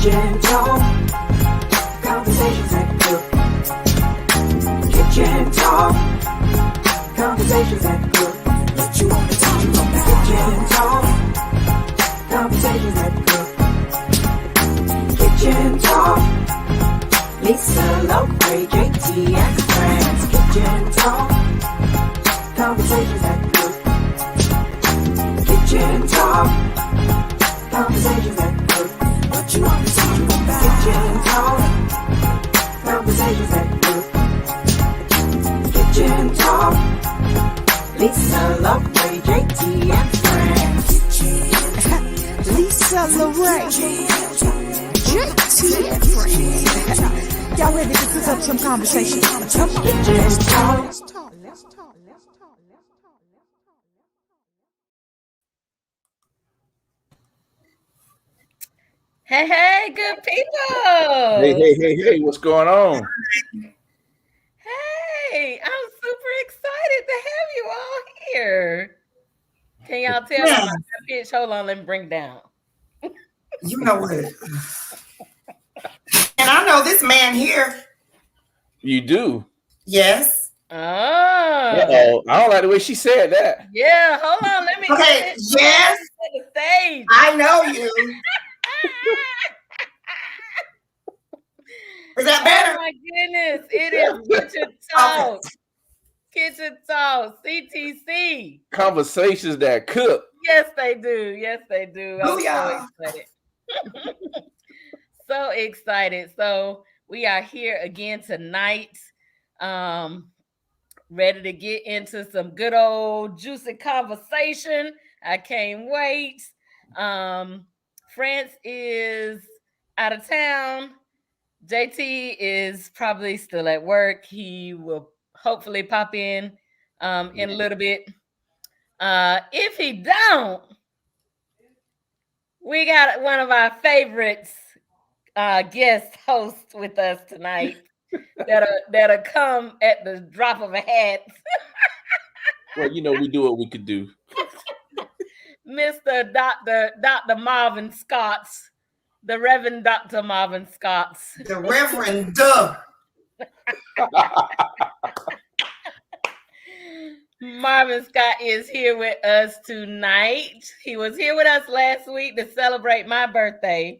Kitchen talk, conversations that cook. Kitchen talk, conversations that cook. What you want to talk about? Kitchen talk, conversations that cook. Kitchen talk, Lisa, Lopre, JT, and friends. Kitchen talk, conversations that cook. Kitchen talk, conversations that cook. What you want to talk about? Kitchen talk, conversations that cook. Kitchen talk, Lisa, Lopre, JT, and friends. Lisa, Lopre, JT, and friends. Y'all ready to cook up some conversation? Come on. Kitchen talk. Let's talk. Hey, good people. Hey, what's going on? Hey, I'm super excited to have you all here. Can y'all tell Yeah. my pitch? Hold on, let me bring down. You know what? And I know this man here. You do? Yes. Oh. Uh-oh. I don't like the way she said that. Yeah, hold on. Let me Okay, yes. set the stage. I know you. Is that better? Oh my goodness. It is Kitchen Talk. Kitchen Talk. CTC. Conversations that cook. Yes, they do. Yes, they do. I'm Booyah. so excited. So excited. So we are here again tonight. Ready to get into some good old juicy conversation. I can't wait. France is out of town. JT is probably still at work. He will hopefully pop in a little bit. If he don't, we got one of our favorites guest hosts with us tonight that'll come at the drop of a hat. Well, you know, we do what we could do. Mr. Dr. Marvin Scott, the Reverend Dr. Marvin Scott. The Reverend Duh. Marvin Scott is here with us tonight. He was here with us last week to celebrate my birthday.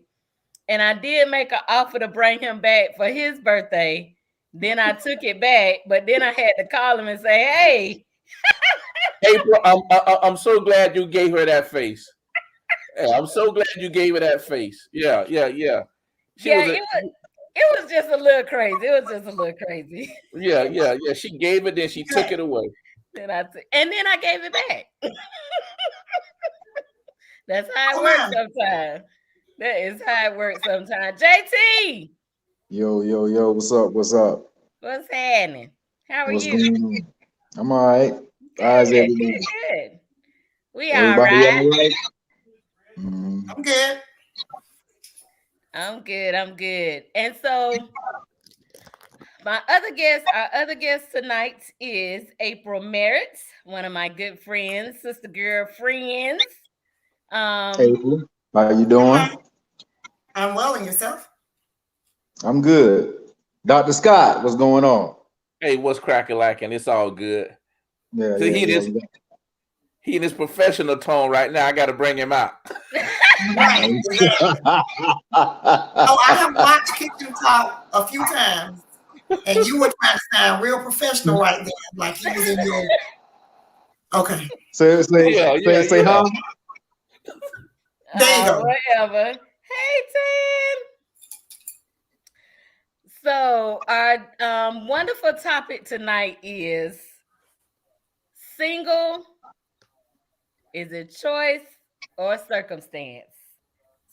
And I did make an offer to bring him back for his birthday. Then I took it back, but then I had to call him and say, hey. April, I'm so glad you gave her that face. Yeah, I'm so glad you gave her that face. Yeah. It was just a little crazy. Yeah. She gave it, then she took it away. Then I gave it back. That's how it works sometimes. That is how it works sometimes. JT. Yo, what's up? What's happening? How are you? Going on? I'm all right. How's everything? Good. We all Everybody right. all right? I'm good. I'm good. And so our other guest tonight is Aprell Merritt, one of my good friends, sister girl friends. April, how you doing? I'm well, and yourself? I'm good. Dr. Scott, what's going on? Hey, what's cracking lacking? It's all good. Yeah, So he in his professional tone right now. I got to bring him out. Right. Oh, I have watched Kitchen Talk a few times, and you were trying to sound real professional right there, like he was in your. Okay. Say, huh? There you go. Whatever. Hey, Tim. So our wonderful topic tonight is single. Is it choice or circumstance?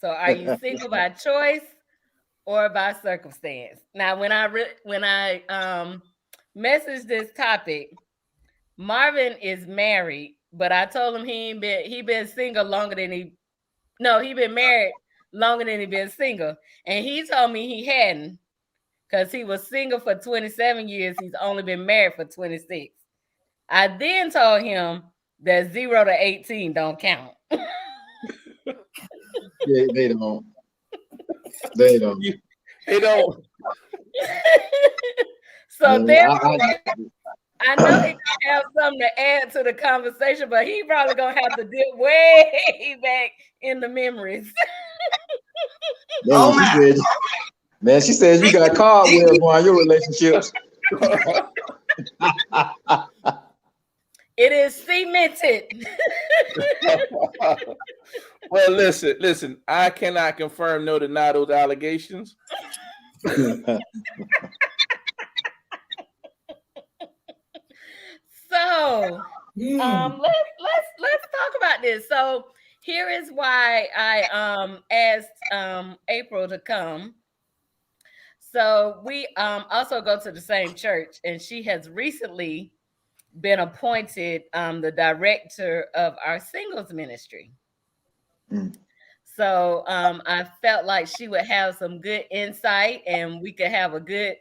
So are you single by choice or by circumstance? Now, when I messaged this topic, Marvin is married, but I told him he been single longer than he been married longer than he been single. And he told me he hadn't, because he was single for 27 years. He's only been married for 26. I then told him that 0 to 18 don't count. Yeah, they don't. They don't. They don't. So Man, therefore, I know he gonna have something to add to the conversation, but he probably gonna have to dip way back in the memories. Oh she my. said, man, she says you got cobwebs on your relationships. It is cemented. Well, listen. I cannot confirm nor deny those allegations. So let's talk about this. So here is why I asked April to come. So we also go to the same church, and she has recently been appointed the director of our singles ministry. So I felt like she would have some good insight, and we could have a good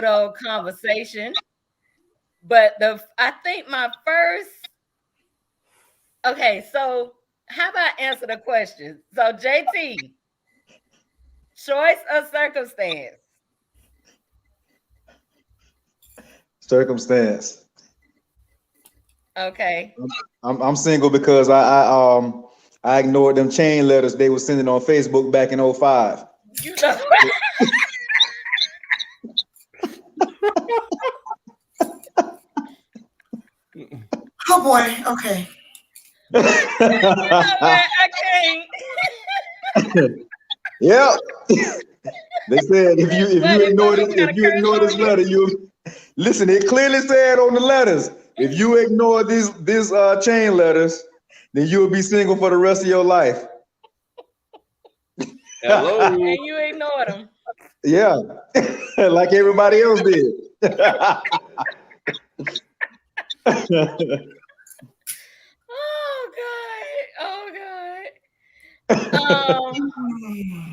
old conversation. But I think my first. Okay, so how about answer the question? So JT, choice or circumstance? Circumstance. Okay. I'm single because I ignored them chain letters they were sending on Facebook back in 05. You know. Oh boy. Okay. I can't. Yeah. They said if you ignore this letter, you listen. It clearly said on the letters, if you ignore these chain letters, then you'll be single for the rest of your life. Hello. And you ignored them. Yeah, like everybody else did. Oh God.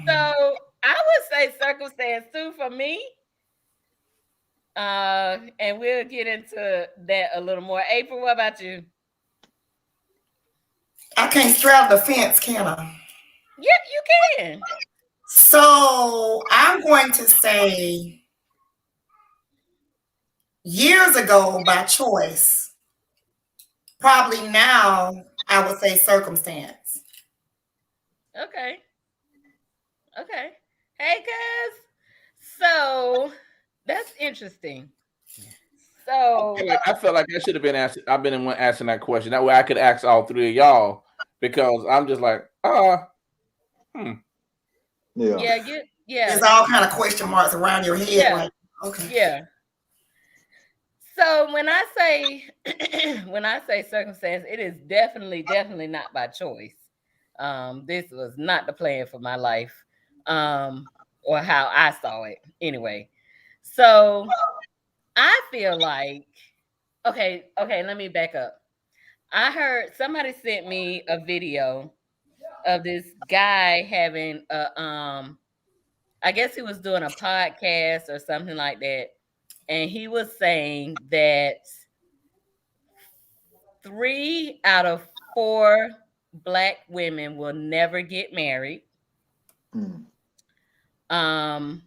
So I would say circumstance too for me. And we'll get into that a little more. April, what about you? I can't straddle the fence, can I? Yep, you can. So I'm going to say years ago by choice. Probably now I would say circumstance. Okay. Hey, cuz. So that's interesting. So I felt like I should have been asked. I've been the one asking that question. That way I could ask all three of y'all, because I'm just like, yeah. There's all kind of question marks around your head. Yeah. Like, okay. Yeah. So when I say circumstance, it is definitely not by choice. This was not the plan for my life, or how I saw it anyway. So I feel like, okay, let me back up. I heard somebody sent me a video of this guy having I guess he was doing a podcast or something like that. And he was saying that 3 out of 4 Black women will never get married. And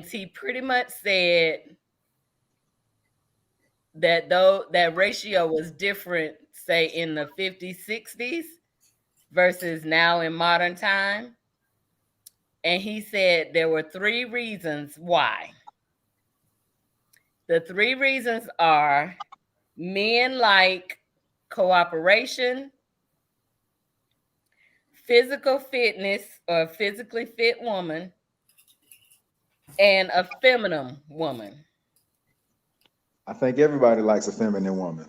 he pretty much said that though that ratio was different, say in the 50s, 60s versus now in modern time. And he said there were 3 reasons why. The 3 reasons are: men like cooperation, physical fitness or physically fit woman, and a feminine woman. I think everybody likes a feminine woman.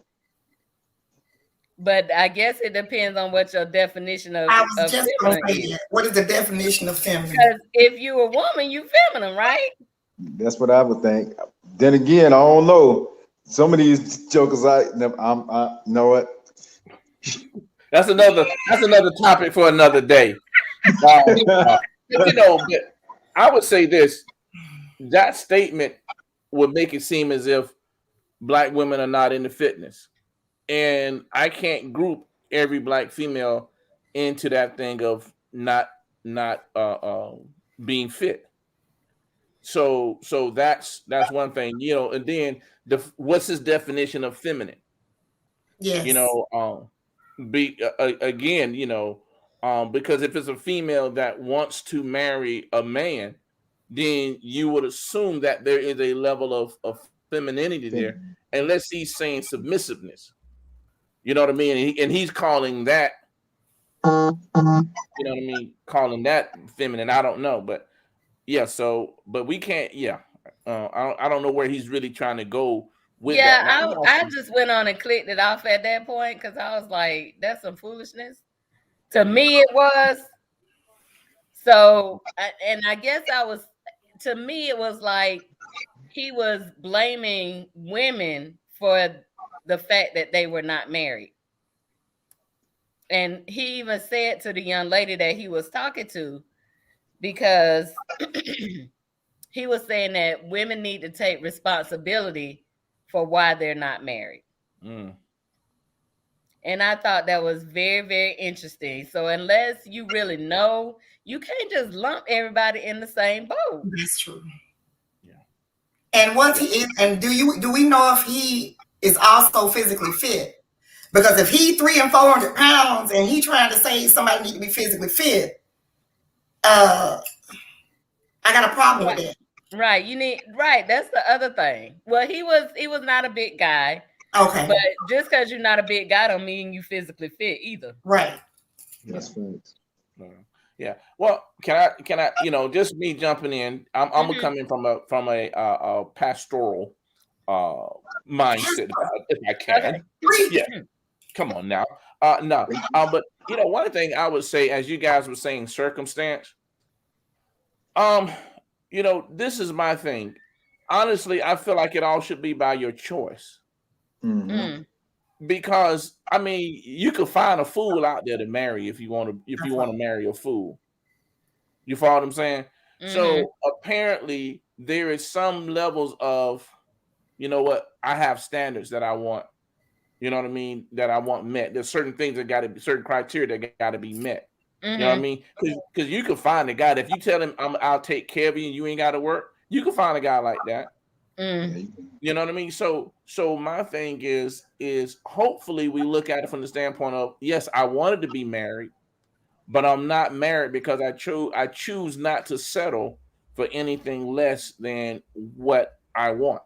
But I guess it depends on what your definition of I was just going to feminine say is. that. What is the definition of feminine? Because if you're a woman, you feminine, right? That's what I would think. Then again, I don't know. Some of these jokers, I know what. that's another topic for another day. But I would say this: that statement would make it seem as if Black women are not into fitness, and I can't group every Black female into that thing of not being fit. So that's one thing, and then what's his definition of feminine? Yes. Again, because if it's a female that wants to marry a man, then you would assume that there is a level of femininity there, unless he's saying submissiveness. You know what I mean? And he's calling that, calling that feminine. I don't know, but yeah. So, but we can't. Yeah, I don't know where he's really trying to go with that. Yeah, I just went on and clicked it off at that point because I was like, that's some foolishness. To me, it was. So, and I guess to me, it was like he was blaming women for the fact that they were not married. And he even said to the young lady that he was talking to, because he was saying that women need to take responsibility for why they're not married. And I thought that was very, very interesting. So unless you really know, you can't just lump everybody in the same boat. That's true. Yeah. And once he is, and do we know if he is also physically fit? Because if he 300 and 400 pounds and he trying to say somebody need to be physically fit, I got a problem with that. Right. That's the other thing. Well, he was not a big guy. Okay. But just because you're not a big guy don't mean you physically fit either. Right. That's facts. Yeah. Well, can I, just me jumping in, I'm coming from a pastoral mindset if I can. Okay. Yeah. Come on now. No. But one thing I would say, as you guys were saying, circumstance. This is my thing. Honestly, I feel like it all should be by your choice. Mm-hmm. Because you could find a fool out there to marry if you want to marry a fool. You follow what I'm saying? Mm-hmm. So apparently there is some levels of, I have standards that I want. You know what I mean? That I want met. There's certain things that got to be, certain criteria that got to be met. Mm-hmm. You know what I mean? Because you can find a guy that if you tell him I'll take care of you and you ain't got to work, you can find a guy like that. Mm. You know what I mean? So my thing is hopefully we look at it from the standpoint of, yes, I wanted to be married, but I'm not married because I choose not to settle for anything less than what I want.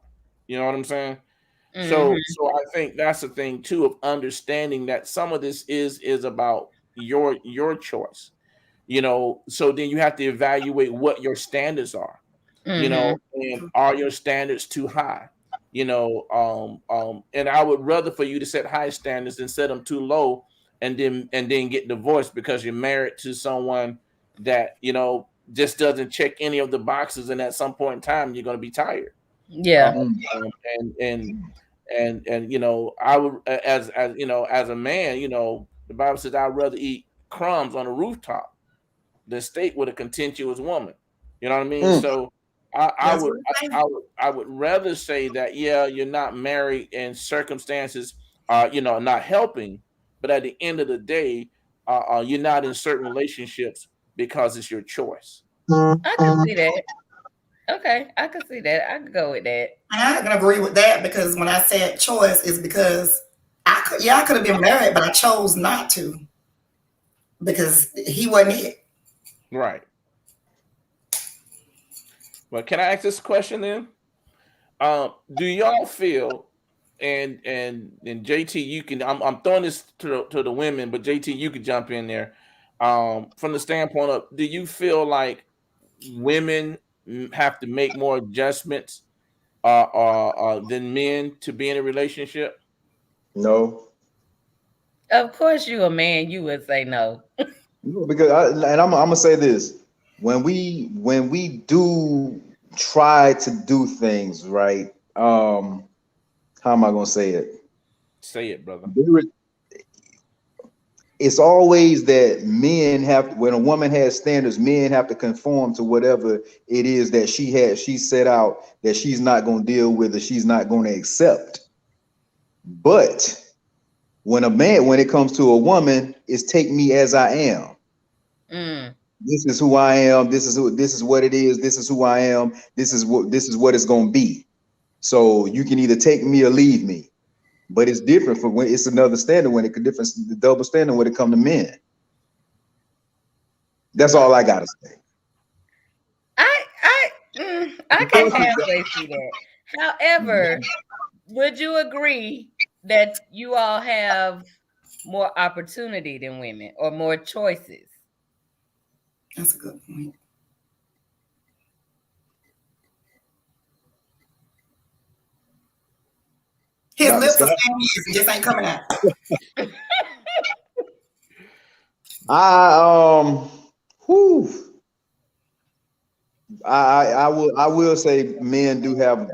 You know what I'm saying? Mm-hmm. So I think that's the thing too, of understanding that some of this is about your choice. So then you have to evaluate what your standards are. Mm-hmm. And are your standards too high? And I would rather for you to set high standards than set them too low and then get divorced because you're married to someone that, just doesn't check any of the boxes, and at some point in time you're going to be tired. Yeah. And I would, as a man, the Bible says I'd rather eat crumbs on a rooftop than stay with a contentious woman. You know what I mean? So I would rather say that, yeah, you're not married and circumstances are, not helping, but at the end of the day, you're not in certain relationships because it's your choice. I can see that. Okay, I can see that. I can go with that. I can agree with that, because when I said choice, is because I could have been married, but I chose not to because he wasn't it. Right. Well, can I ask this question then? Do y'all feel, and JT, you can, I'm throwing this to the women, but JT, you could jump in there. From the standpoint of, do you feel like women have to make more adjustments than men to be in a relationship? No. Of course, you a man, you would say no. Because I'm gonna say this: when we do try to do things right, how am I gonna say it? Say it, brother. It's always that men have, when a woman has standards, men have to conform to whatever it is that she set out that she's not going to deal with or she's not going to accept. But when it comes to a woman, it's take me as I am. this is who I am. This is what it is. This is who I am. This is what it's gonna be. So you can either take me or leave me. But it's different for when it's another standard when it could different the double standard when it come to men. That's all I gotta say. I can halfway see that. However, would you agree that you all have more opportunity than women or more choices? That's a good point. His lips are saying yes, it just ain't coming out. I will say men do have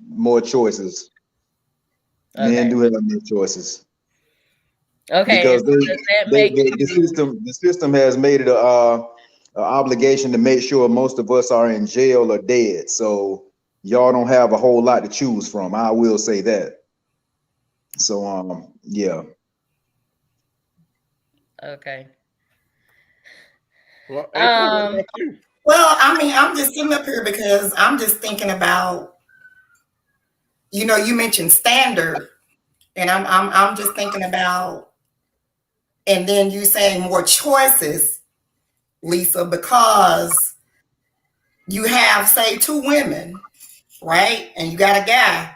more choices. Okay. Men do have more choices. Okay, Because the system has made it a obligation to make sure most of us are in jail or dead. So y'all don't have a whole lot to choose from. I will say that. So yeah. Okay. Well, April, what about you? Well, I mean, I'm just sitting up here because I'm just thinking about, you mentioned standard, and I'm just thinking about, and then you saying more choices, Lisa, because you have, say, 2 women, right? And you got a guy.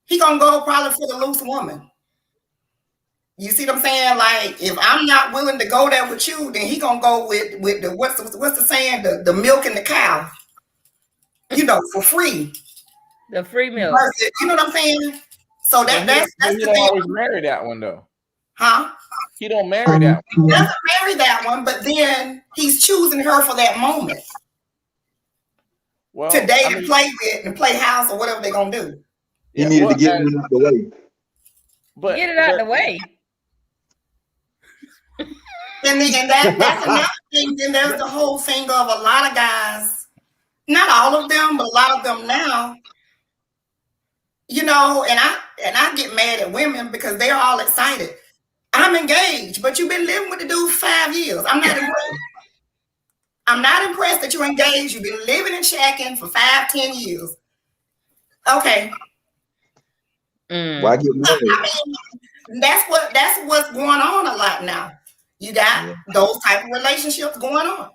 He gonna go probably for the loose woman. You see what I'm saying? Like, if I'm not willing to go there with you, then he gonna go with the what's the saying? The milk and the cow, for free. The free milk. You know what I'm saying? So that's he the don't thing. always marry that one though. Huh? He don't marry that one. He doesn't marry that one, but then he's choosing her for that moment. Well, to date and play with and play house or whatever they're gonna do. He needed to get it out the way. But get it out the way. And that's another thing. Then there's the whole thing of a lot of guys, not all of them, but a lot of them now. And I get mad at women because they're all excited. I'm engaged, but you've been living with the dude for 5 years. I'm not impressed. I'm not impressed that you're engaged. You've been living and shacking for 5-10 years. Okay. Why get married? I mean, that's what's going on a lot now. You got those type of relationships going on.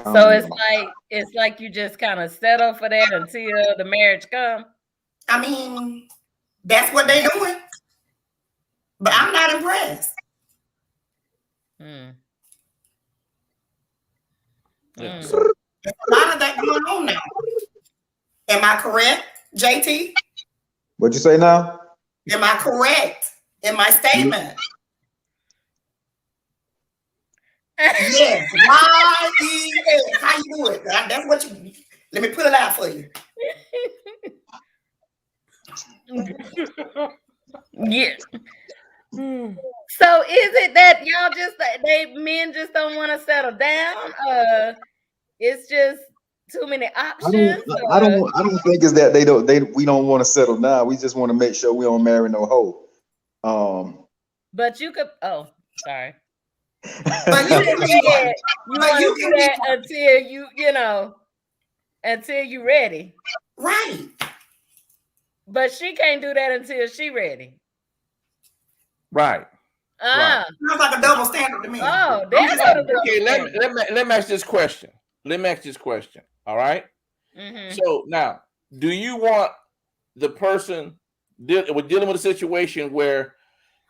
So it's like you just kind of settle for that until the marriage comes. I mean, that's what they're doing. But I'm not impressed. There's a lot of that going on now. Am I correct, JT? What'd you say now? Am I correct in my statement? Yes. Y-E-S. How you do it? That's what you. Let me put it out for you. Yeah. So is it that y'all men just don't want to settle down? It's just too many options. I don't think it's that we don't want to settle down. We just want to make sure we don't marry no hoe. But you could. Oh, sorry. But you can do that until you ready. Right. But she can't do that until she ready. Right. Sounds like a double standard to me. Oh, that's okay. Let me ask this question. All right. Mm-hmm. So now, do you want the person we're dealing with a situation where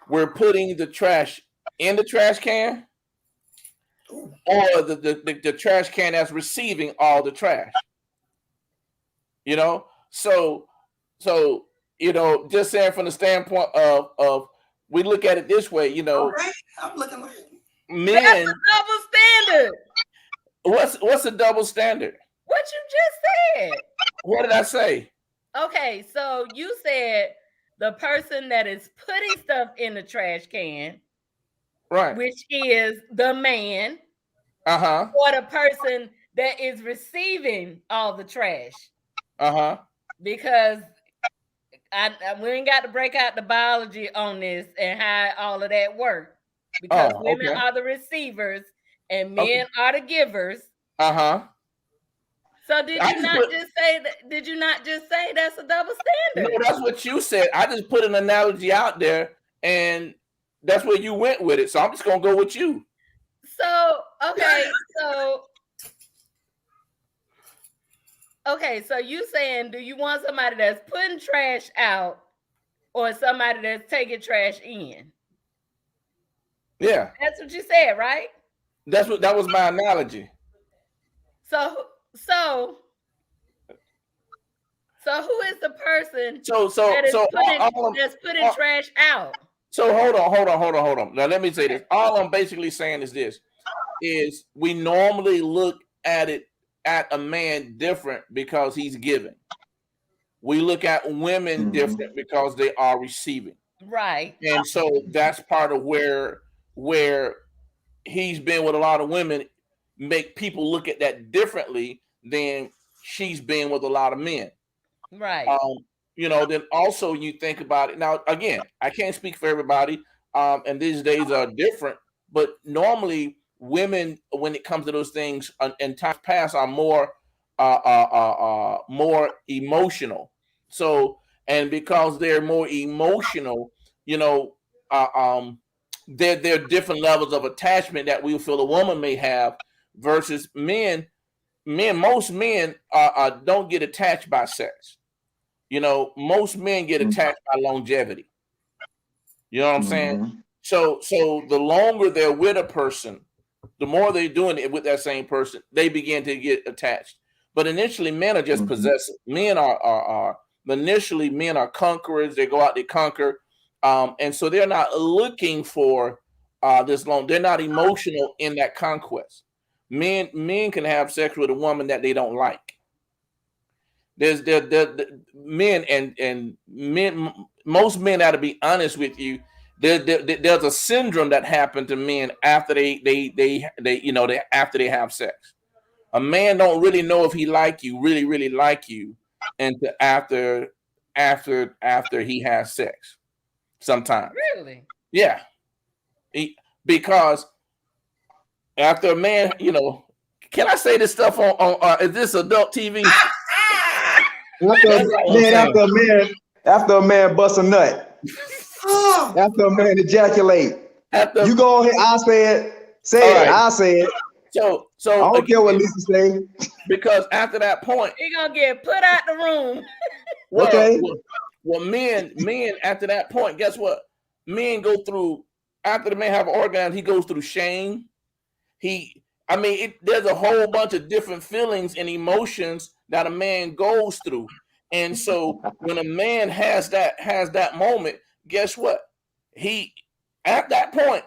we're putting the trash in the trash can, or the trash can that's receiving all the trash? So just saying from the standpoint of we look at it this way, Okay. I'm looking like men. That's a double standard. What's a double standard? What you just said. What did I say? Okay, so you said the person that is putting stuff in the trash can, right, which is the man, or the person that is receiving all the trash, because we ain't got to break out the biology on this and how all of that works, because women are the receivers and men are the givers. Uh-huh. So did you not just say that? Did you not just say that's a double standard? No, that's what you said. I just put an analogy out there, and that's where you went with it. So I'm just gonna go with you. So so you saying, do you want somebody that's putting trash out or somebody that's taking trash in? Yeah. That's what you said, right? That was my analogy. So who is the person that's putting trash out? So hold on. Now let me say this. All I'm basically saying is this: is we normally look at a man different because he's giving. We look at women different because they are receiving. Right. And so that's part of where he's been with a lot of women, make people look at that differently than she's been with a lot of men. Right. Then also you think about it. Now, again, I can't speak for everybody, and these days are different, but normally women, when it comes to those things in times past, are more emotional. So, and because they're more emotional, there are different levels of attachment that we feel a woman may have versus men. Most men don't get attached by sex. Most men get attached by longevity. You know what I'm saying? So the longer they're with a person, the more they're doing it with that same person, they begin to get attached. But initially, men are just possessive. Men are initially men are conquerors. They go out, they conquer, and so they're not looking for this long. They're not emotional in that conquest. Men can have sex with a woman that they don't like. There's men and men. Most men, ought to be honest with you, there's a syndrome that happened to men after they after they have sex. A man don't really know if he really like you, until after he has sex. Sometimes, really, yeah, because after a man, can I say this stuff on is this adult TV? After a man busts a nut, after a man ejaculate, you go ahead. I say it. I say it. So I don't care what Lisa say. Because after that point, he gonna get put out the room. Well, men after that point, guess what? Men go through, after the man have an orgasm, he goes through shame. There's a whole bunch of different feelings and emotions that a man goes through. And so when a man has that moment, guess what? He, at that point,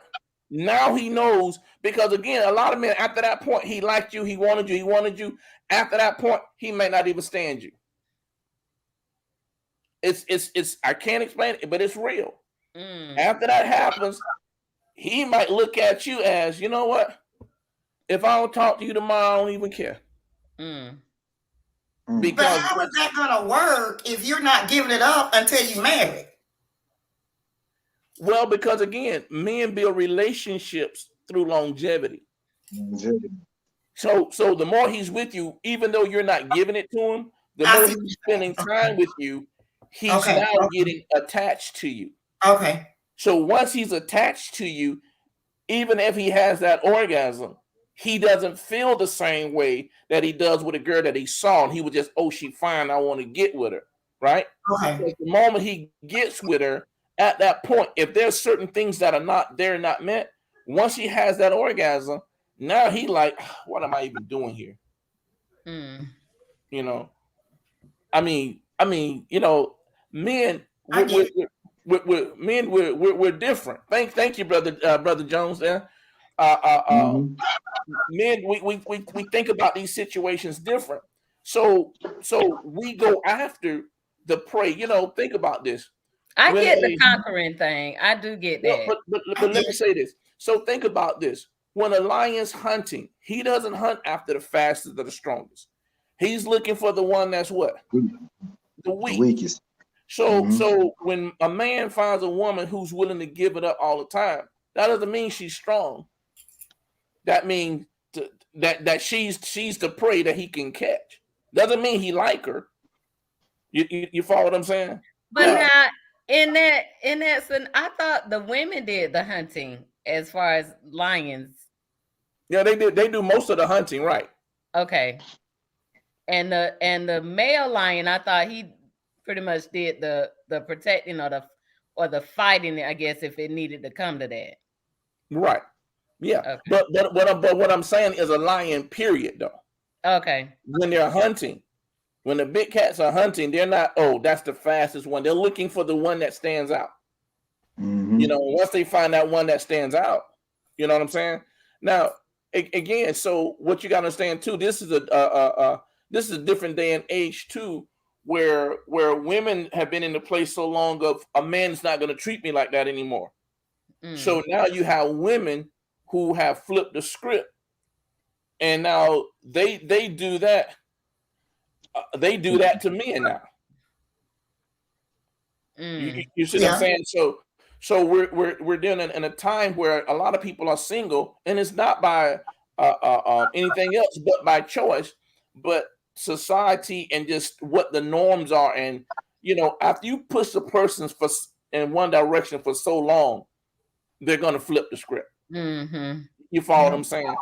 now he knows, because again, a lot of men after that point, he liked you, he wanted you. After that point, he may not even stand you. It's I can't explain it, but it's real. After that happens, he might look at you as, you know what? If I don't talk to you tomorrow, I don't even care. But how is that gonna work if you're not giving it up until you marry? Well, because again, men build relationships through longevity. So the more he's with you, even though you're not giving it to him, the more he's spending time with you, he's now getting attached to you. Okay. So once he's attached to you, even if he has that orgasm, he doesn't feel the same way that he does with a girl that he saw, and he was just, oh, she's fine, I want to get with her, right? Okay. So the moment he gets with her, at that point, if there's certain things that are not there, not met, once he has that orgasm, now he like, what am I even doing here? Men, we're different. Thank you, brother Jones. There, men, we think about these situations different. So we go after the prey. Think about this. I get the conquering thing. I do get that. But let me say this. So think about this. When a lion's hunting, he doesn't hunt after the fastest or the strongest. He's looking for the one that's what? The weakest. So when a man finds a woman who's willing to give it up all the time, that doesn't mean she's strong. that means that she's the prey that he can catch. Doesn't mean he like her. You follow what I'm saying? But now in that I thought the women did the hunting as far as lions. Yeah, they do most of the hunting, right? Okay. And the male lion, I thought he pretty much did the protecting or the fighting, I guess, if it needed to come to that. Right. Yeah. Okay. But what I'm saying is a lion, period, though. Okay. When they're hunting, when the big cats are hunting, they're not, that's the fastest one. They're looking for the one that stands out. Mm-hmm. You know, once they find that one that stands out, you know what I'm saying? Now, again, so what you got to understand too, this is a different day and age too, where women have been in the place so long of a man's not going to treat me like that anymore. So now you have women who have flipped the script, and now they do that. They do that to men now. You see what I'm saying? So we're dealing in a time where a lot of people are single, and it's not by anything else but by choice, but society and just what the norms are. And you know, after you push a person in one direction for so long, they're going to flip the script. You follow what I'm saying?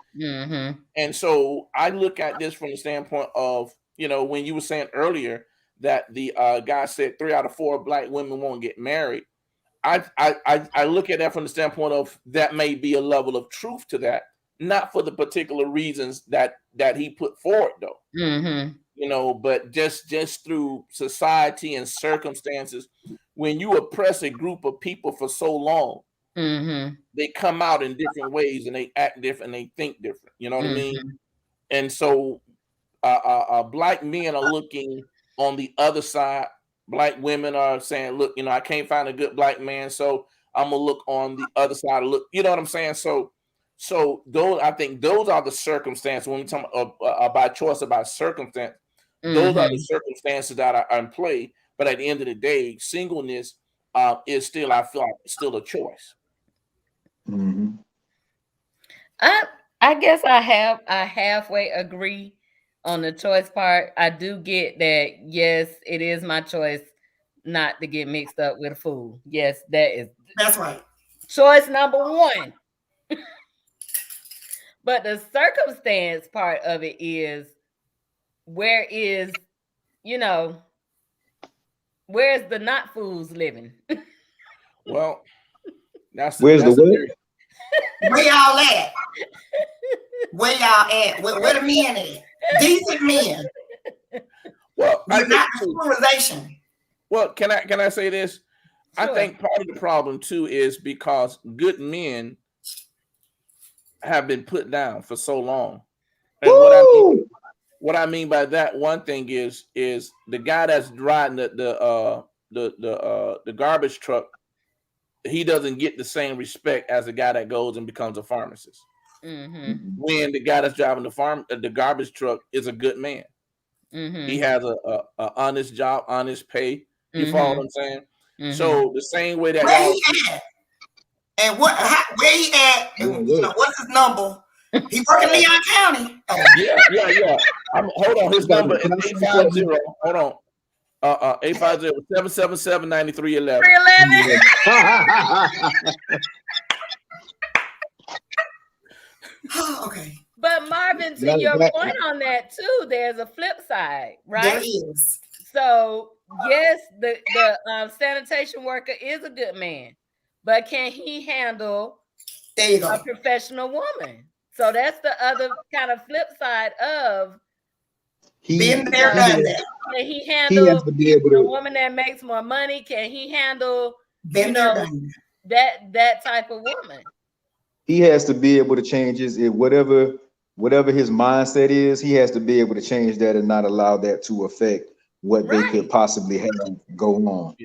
And so I look at this from the standpoint of, you know, when you were saying earlier that the guy said 3 out of 4 black women won't get married. I look at that from the standpoint of that may be a level of truth to that, not for the particular reasons that he put forward though. You know, but just through society and circumstances, when you oppress a group of people for so long, they come out in different ways and they act different, and they think different. You know what I mean? And so black men are looking on the other side. Black women are saying, look, you know, I can't find a good black man, so I'm gonna look on the other side. Look, you know what I'm saying? So those, I think those are the circumstances when we talk about choice, about circumstance. Those are the circumstances that are in play. But at the end of the day, singleness is still, I feel like, still a choice. I guess I halfway agree on the choice part. I do get that. Yes, it is my choice not to get mixed up with a fool. Yes, that's right. Choice number 1. But the circumstance part of it is, where is the not fools living? Well, where's the what? Where y'all at? Where y'all at? Where the men at? Decent men. Well, not polarization. Well, can I say this? Sure. I think part of the problem too is because good men have been put down for so long. And what I mean by that, one thing is the guy that's driving the garbage truck, he doesn't get the same respect as the guy that goes and becomes a pharmacist. When the guy that's driving the garbage truck is a good man. He has a honest job, honest pay. You follow what I'm saying? So the same way that where he at? And where he at? What's his number? He working in Leon County. Yeah. Hold on, his number is 850. Hold on. 850-777-9311. Okay. But Marvin, to your point on that too, there's a flip side, right? There is. So yes, the sanitation worker is a good man, but can he handle a professional woman? So that's the other kind of flip side of been there, done that. Can he handle a woman that makes more money? Can he handle that type of woman? He has to be able to change his whatever his mindset is. He has to be able to change that and not allow that to affect what they could possibly have go on.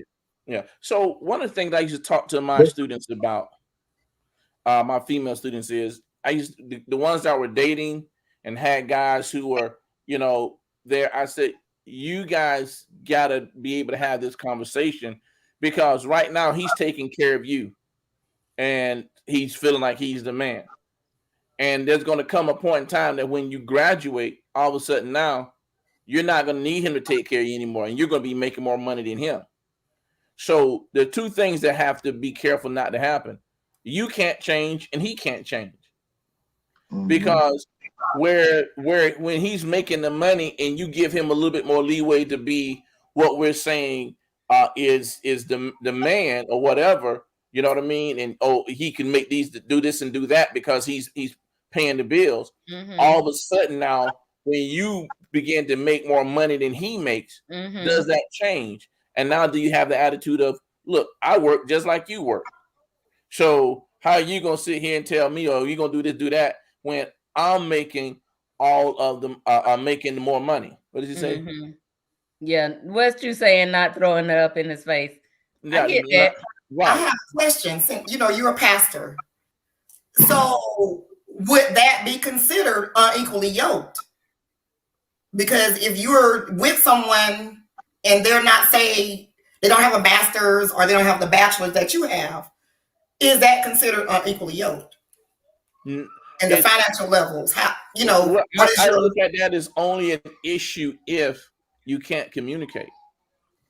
Yeah. So one of the things I used to talk to my students about, my female students, is the ones that were dating and had guys who were, you know, there. I said, you guys gotta be able to have this conversation, because right now he's taking care of you and he's feeling like he's the man. And there's going to come a point in time that when you graduate, all of a sudden now you're not going to need him to take care of you anymore, and you're going to be making more money than him. So the two things that have to be careful not to happen. You can't change and he can't change. Because where when he's making the money and you give him a little bit more leeway to be what we're saying is the man or whatever, you know what I mean? And he can make these do this and do that because he's paying the bills. All of a sudden now, when you begin to make more money than he makes, does that change? And now do you have the attitude of, look, I work just like you work. So how are you gonna sit here and tell me, oh, you're gonna do this, do that, when I'm making all of them making more money? What did you say? Yeah, what's you saying? Not throwing it up in his face. Yeah, I get that. Right. I have a question. Since you're a pastor, so would that be considered unequally yoked? Because if you're with someone and they're not, say, they don't have a master's or they don't have the bachelor's that you have, is that considered unequally yoked? And the financial levels, how I look at that as only an issue if you can't communicate.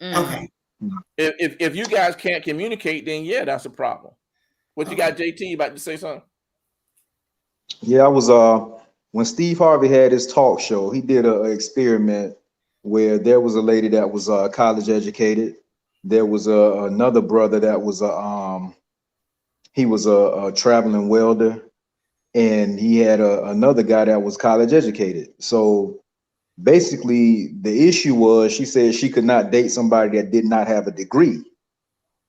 Okay. If you guys can't communicate, then yeah, that's a problem. What you got, JT? You about to say something? Yeah, I was when Steve Harvey had his talk show, he did an experiment where there was a lady that was college educated. There was another brother that was he was a traveling welder, and he had another guy that was college educated. So basically, the issue was, she said she could not date somebody that did not have a degree.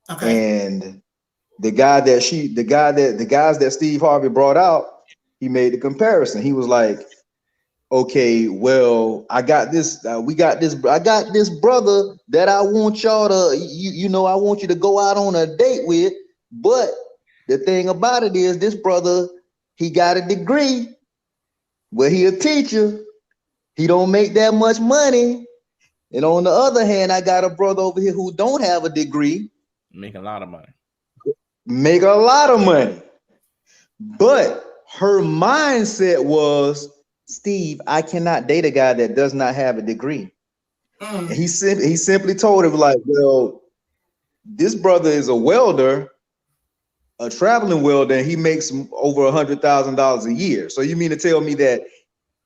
Okay. And the guys that Steve Harvey brought out, he made the comparison. He was like, okay, well, I got this brother that I want y'all to, I want you to go out on a date with. But the thing about it is, this brother, he got a degree, but he a teacher. He don't make that much money. And on the other hand, I got a brother over here who don't have a degree. Make a lot of money. But her mindset was, Steve, I cannot date a guy that does not have a degree. And he simply told her, like, well, this brother is a welder, a traveling welder, and he makes over $100,000 a year. So you mean to tell me that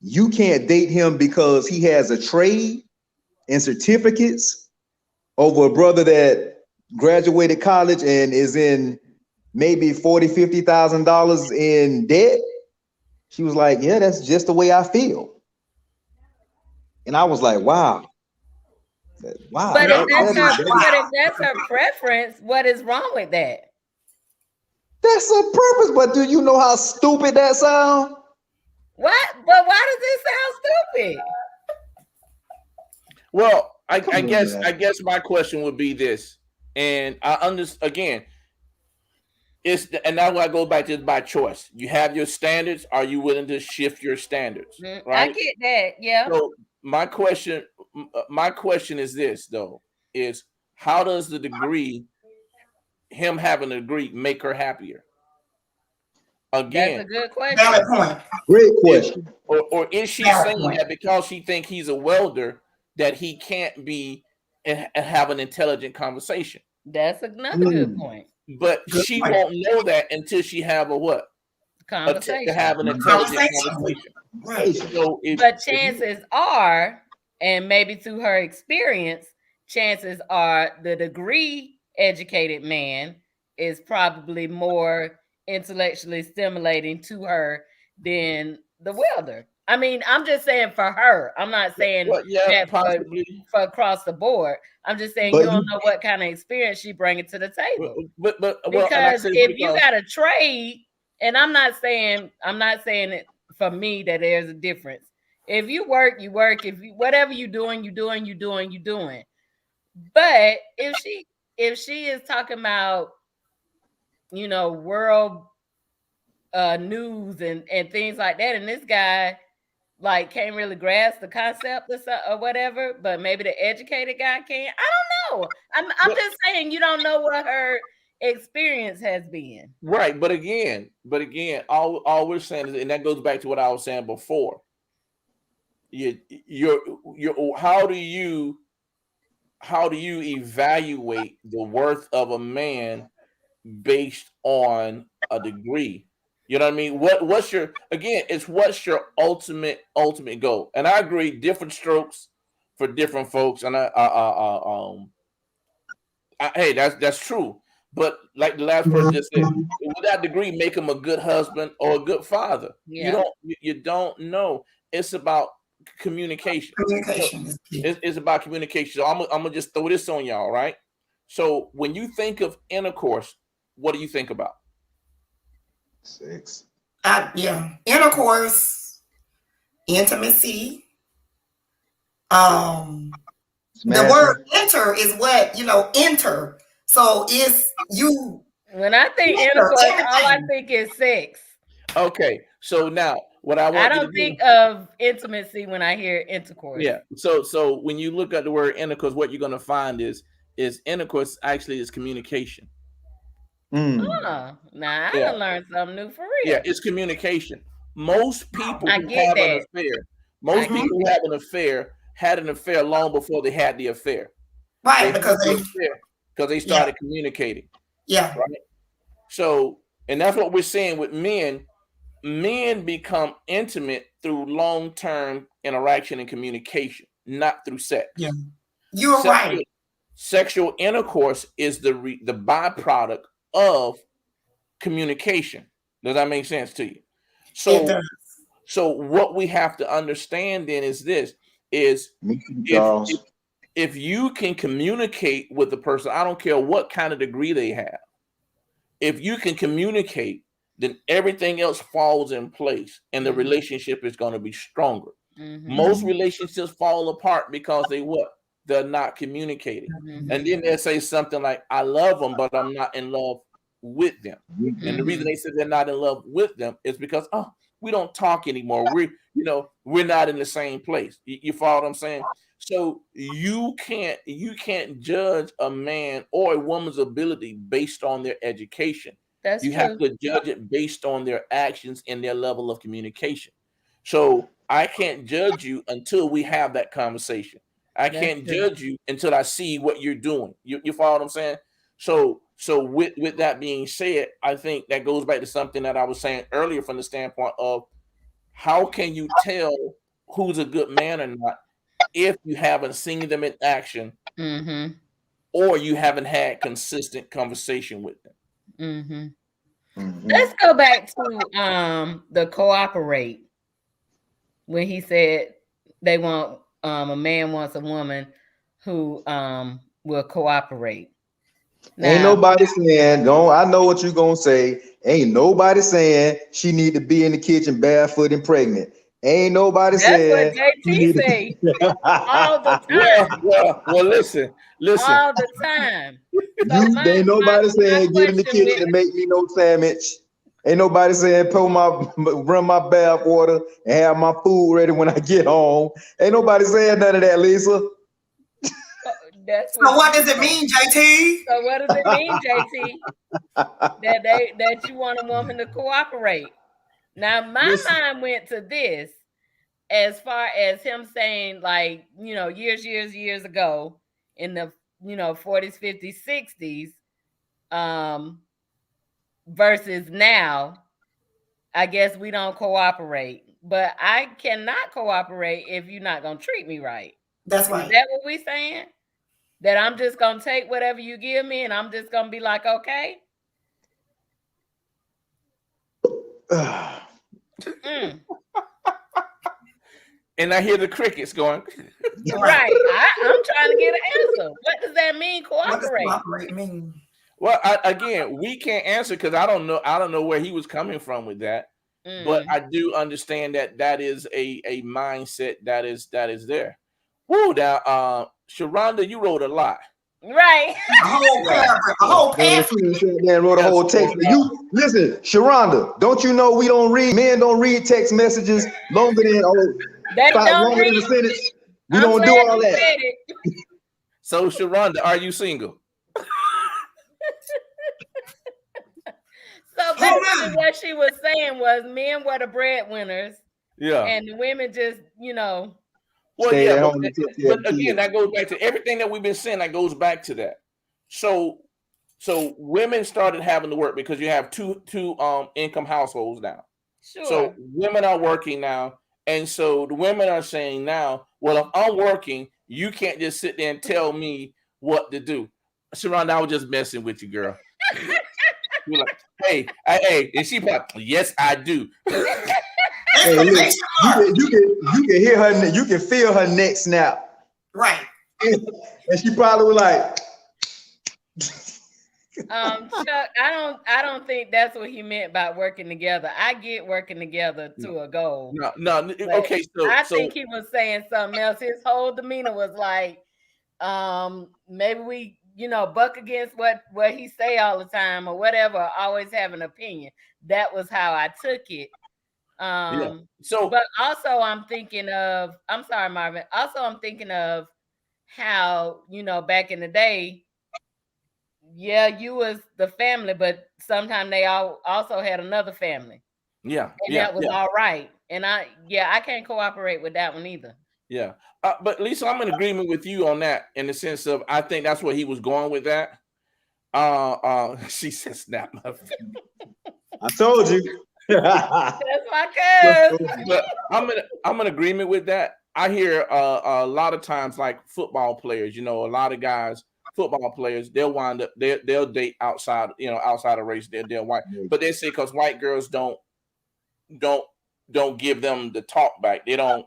you can't date him because he has a trade and certificates over a brother that graduated college and is in maybe $40,000-$50,000 in debt? She was like, yeah, that's just the way I feel. And I was like, wow. But if that's her preference, what is wrong with that? That's her purpose, but do you know how stupid that sounds? What? But why does it sound stupid? Well, I guess my question would be this, and I understand again. And now I go back to by choice. You have your standards. Are you willing to shift your standards? Right? I get that. Yeah. So my question is this though: is how does the degree, him having a degree, make her happier? Again, that's a good question. Valid point. Great question. Or is she saying that because she thinks he's a welder that he can't be and have an intelligent conversation? That's another good point. But she won't know that until she have a what? Conversation. To have an intelligent conversation. Right. So but chances are, and maybe through her experience, chances are the degree educated man is probably more intellectually stimulating to her than the welder. I mean, I'm just saying for her. I'm not saying that for across the board. I'm just saying you don't know what kind of experience she bringing to the table. Because if you got a trade, and I'm not saying it for me that there's a difference. If you work, you work. If you whatever you're doing. But if she is talking about, world news and things like that, and this guy like can't really grasp the concept or whatever, but maybe the educated guy can. I don't know. I'm just saying you don't know what her experience has been. Right, but again, all we're saying is, and that goes back to what I was saying before. You're how do you evaluate the worth of a man based on a degree? You know what I mean? What's your ultimate goal? And I agree, different strokes for different folks. And hey, that's true. But like the last person just said, would that degree make him a good husband or a good father? Yeah. You don't know. It's about communication. Communication is key. It's about communication. So I'm gonna just throw this on y'all, right? So when you think of intercourse, what do you think about? Sex. Intercourse, intimacy. The word enter is what, enter. So it's you. When I think intercourse, all I think is sex. Okay, so now what I don't think of intimacy when I hear intercourse. Yeah. So when you look at the word intercourse, what you're gonna find is intercourse actually is communication. Now I done learned something new for real. Yeah, it's communication. Most people who have an affair, had an affair long before they had the affair. Right, because they started communicating. Yeah. Right. So, and that's what we're saying with men. Men become intimate through long-term interaction and communication, not through sex. Yeah, you're right. Sexual intercourse is the byproduct of communication. Does that make sense to you? So, it does. So what we have to understand then is this: if you can communicate with the person, I don't care what kind of degree they have. If you can communicate, then everything else falls in place and the relationship is going to be stronger. Most relationships fall apart because they're not communicating. And then they'll say something like, I love them, but I'm not in love with them. And the reason they say they're not in love with them is because, we don't talk anymore. We're not in the same place. You follow what I'm saying? So you can't judge a man or a woman's ability based on their education. You have to judge it based on their actions and their level of communication. So I can't judge you until we have that conversation. I can't judge you until I see what you're doing. You follow what I'm saying? So with that being said, I think that goes back to something that I was saying earlier from the standpoint of how can you tell who's a good man or not if you haven't seen them in action or you haven't had consistent conversation with them. Let's go back to the cooperate. When he said they want a man wants a woman who will cooperate. Now, ain't nobody saying, I know what you're gonna say. Ain't nobody saying she need to be in the kitchen barefoot and pregnant. Ain't nobody saying. That's what JT say all the time. Well, listen. All the time. Ain't nobody saying get in the kitchen and make me no sandwich. Ain't nobody saying run my bath water and have my food ready when I get home. Ain't nobody saying none of that, Lisa. So what does it mean, JT? So what does it mean, JT? that you want a woman to cooperate. Now my mind went to this as far as him saying, like, years ago in the 40s, 50s, 60s, versus now, I guess we don't cooperate. But I cannot cooperate if you're not gonna treat me right. That's right. Is that what we saying? That I'm just gonna take whatever you give me and I'm just gonna be like, okay. And I hear the crickets going. Right. I'm trying to get an answer. What does that mean, cooperate? What does cooperate mean? Well, again, we can't answer because I don't know where he was coming from with that. But I do understand that is a mindset that is there. Woo, now, Sharonda, you wrote a lot. Right. A whole pamphlet. Wrote a whole text. You listen, Sharonda, don't you know men don't read text messages longer than a sentence? We don't do all that. So, Sharonda, are you single? So basically, what she was saying was men were the breadwinners, Yeah. and the women just, Well, Stay yeah, at home and take care of but again, kids. that goes back to everything that we've been saying. That goes back to that. So women started having to work because you have two income households now. sure. So women are working now, and so the women are saying now, well, if I'm working, you can't just sit there and tell me what to do. Sharonda, I was just messing with you, girl. You're like, hey, and she probably, yes, I do. Hey, look, you can hear her, you can feel her neck snap. Right. And she probably was like, Chuck, I don't think that's what he meant by working together. I get working together to a goal. No, but okay, I think he was saying something else. His whole demeanor was like, maybe we, buck against what he say all the time or whatever, always have an opinion. That was how I took it. yeah. So But also I'm sorry, Marvin. Also, I'm thinking of how, back in the day, yeah, you was the family, but sometimes they also had another family. yeah, And yeah, that was yeah, all right. And I can't cooperate with that one either. yeah. But Lisa, I'm in agreement with you on that in the sense of I think that's where he was going with that. She said, "Snap my finger." I told you. That's my cuz. But I'm in agreement with that. I hear a lot of times like football players, a lot of guys, football players, they'll wind up they'll date outside, outside of race. They're white, but they say because white girls don't give them the talk back. They don't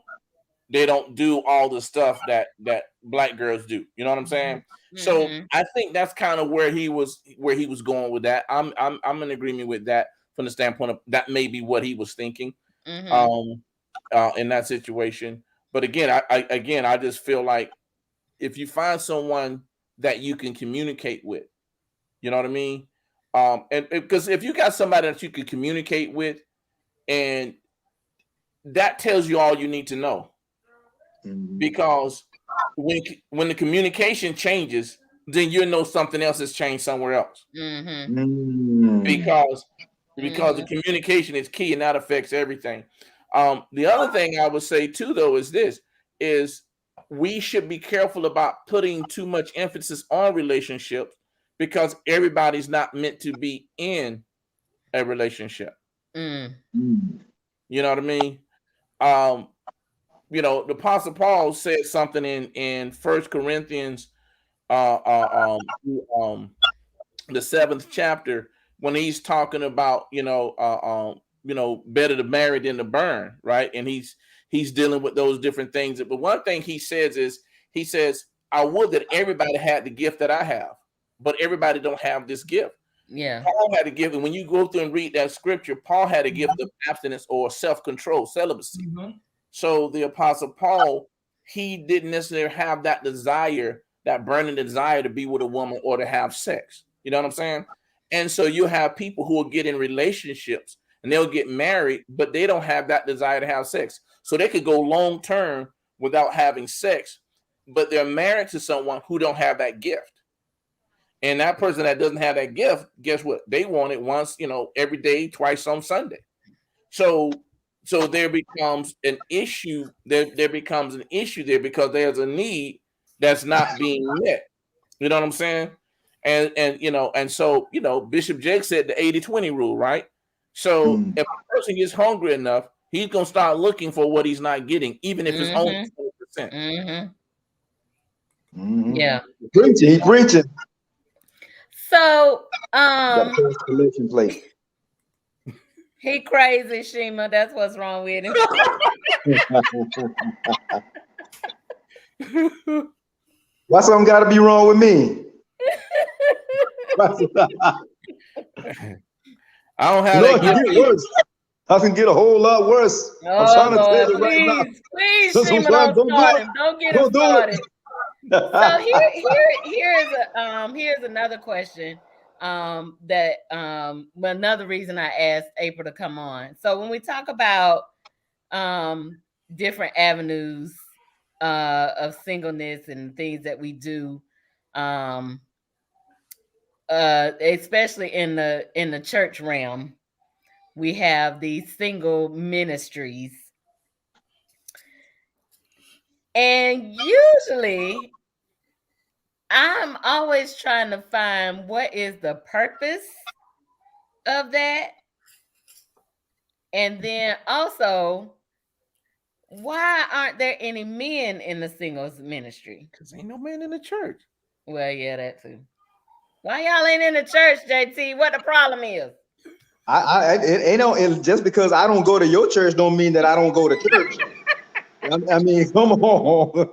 do all the stuff that black girls do. You know what I'm saying? So I think that's kind of where he was going with that. I'm in agreement with that from the standpoint of that may be what he was thinking in that situation. But again, I just feel like if you find someone that you can communicate with, you know what I mean? And because if you got somebody that you can communicate with, and that tells you all you need to know. Because when the communication changes, then you know something else has changed somewhere else. Because the communication is key and that affects everything. The other thing I would say too, though, is we should be careful about putting too much emphasis on relationships because everybody's not meant to be in a relationship. You know what I mean? The Apostle Paul said something in 1 Corinthians, the 7th chapter, when he's talking about better to marry than to burn, right? And he's dealing with those different things. But one thing he says, I would that everybody had the gift that I have, but everybody don't have this gift. Yeah. Paul had a gift, and when you go through and read that scripture, Paul had a gift of abstinence or self-control, celibacy. So the Apostle Paul, he didn't necessarily have that desire, that burning desire to be with a woman or to have sex. You know what I'm saying? And so you have people who will get in relationships and they'll get married, but they don't have that desire to have sex. So they could go long term without having sex, but they're married to someone who don't have that gift. And that person that doesn't have that gift, guess what? They want it once, every day, twice on Sunday. So there becomes an issue. There becomes an issue there because there's a need that's not being met. You know what I'm saying? And so Bishop Jake said the 80-20 rule, right? So if a person gets hungry enough, he's gonna start looking for what he's not getting, even if it's only 20%. Yeah. He preaching. So Collection plate. he crazy, Shima. That's what's wrong with him. Why something got to be wrong with me? I don't have that gift. Get worse. I can get a whole lot worse. I'm trying to tell you right now. Please, Shima, don't start him. Don't get him started. So here's another question. Another reason I asked April to come on. So when we talk about different avenues of singleness and things that we do, especially in the church realm, we have these single ministries. And usually I'm always trying to find what is the purpose of that. And then also, why aren't there any men in the singles ministry? Because ain't no man in the church. Well, yeah, that too. Why y'all ain't in the church, JT? What the problem is? Just because I don't go to your church don't mean that I don't go to church. I mean, come on.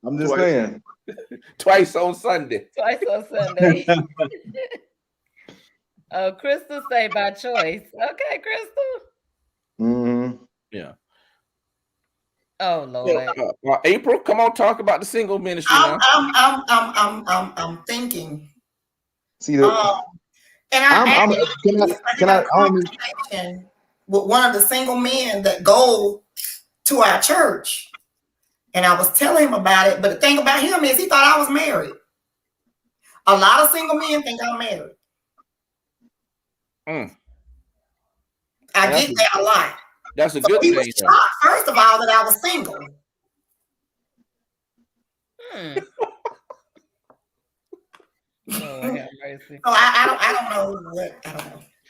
I'm just saying. Twice on Sunday. Twice on Sunday. Oh, Crystal say by choice. Okay, Crystal. Mm-hmm. Yeah. Oh Lord. April, come on, talk about the single ministry now. I'm thinking. See the. And I with one of the single men that go to our church, and I was telling him about it. But the thing about him is he thought I was married. A lot of single men think I'm married. I get that a lot. That's a good he thing. Was shocked, first of all, that I was single. Oh, have mercy. So I don't know what I don't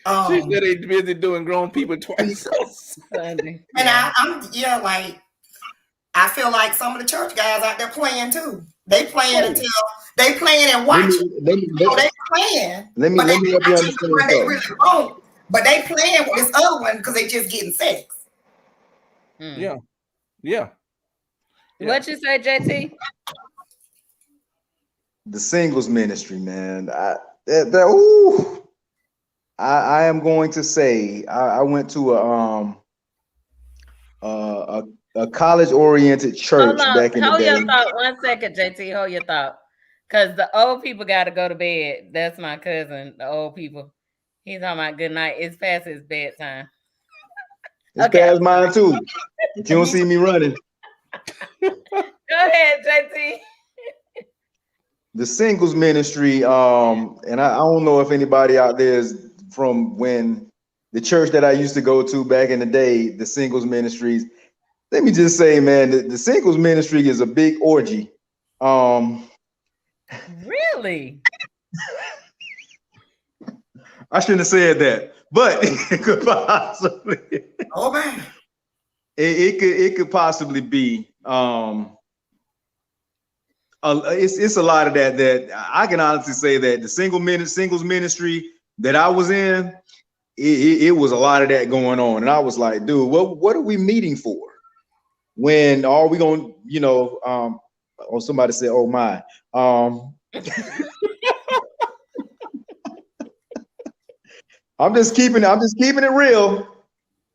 know. She said they busy doing grown people twice on Sunday. And I'm like I feel like some of the church guys out there playing too. They playing until they playing and watching. They playing. Let me help you understand. They really won't, but they playing with this other one because they just getting sex. Yeah. What you say, JT? The singles ministry, man. I am going to say I went to a college-oriented church back in the day. Hold your thought 1 second, JT. Hold your thought. Because the old people got to go to bed. That's my cousin, the old people. He's talking about good night. It's past his bedtime. It's past mine too. If you don't see me running. Go ahead, JT. The singles ministry, and I don't know if anybody out there is from when the church that I used to go to back in the day, the singles ministries. Let me just say, man, the singles ministry is a big orgy. Really? I shouldn't have said that, but it could possibly. Oh man. It could possibly be. It's a lot of that I can honestly say that the singles ministry that I was in, it was a lot of that going on, and I was like, dude, what are we meeting for? When are we going? Or somebody said, "Oh my." I'm just keeping it real.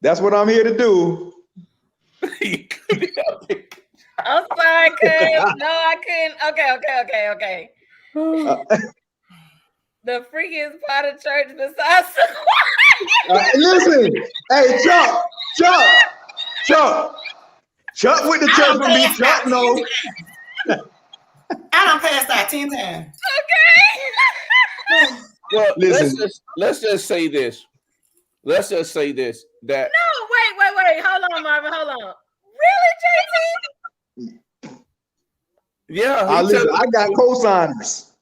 That's what I'm here to do. I'm sorry, cuz. No, I couldn't. Okay. The freakiest part of church besides listen, hey, Chuck with the church with me. Chuck, no. I done passed out 10 times. Okay. Well, listen. Let's just say this. That No, wait. Hold on, Marvin. Hold on. Really, JT? Yeah. I got co-signers.